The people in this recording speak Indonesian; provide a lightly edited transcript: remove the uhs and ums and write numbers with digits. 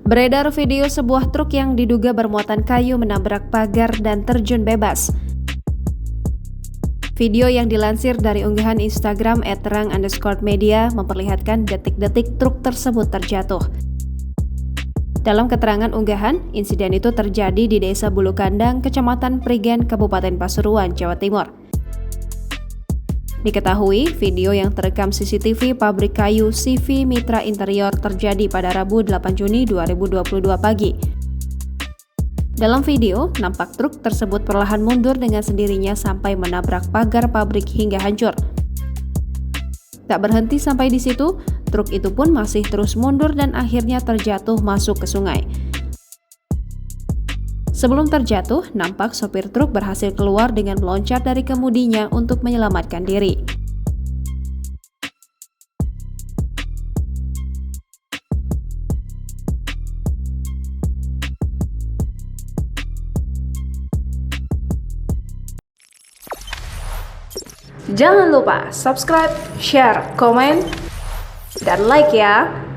Beredar video sebuah truk yang diduga bermuatan kayu menabrak pagar dan terjun bebas. Video yang dilansir dari unggahan Instagram @terang_media memperlihatkan detik-detik truk tersebut terjatuh. Dalam keterangan unggahan, insiden itu terjadi di Desa Bulukandang, Kecamatan Prigen, Kabupaten Pasuruan, Jawa Timur. Diketahui, video yang terekam CCTV pabrik kayu CV Mitra Interior terjadi pada Rabu 8 Juni 2022 pagi. Dalam video, nampak truk tersebut perlahan mundur dengan sendirinya sampai menabrak pagar pabrik hingga hancur. Tak berhenti sampai di situ, truk itu pun masih terus mundur dan akhirnya terjatuh masuk ke sungai. Sebelum terjatuh, nampak sopir truk berhasil keluar dengan meloncat dari kemudinya untuk menyelamatkan diri. Jangan lupa subscribe, share, komen, dan like ya!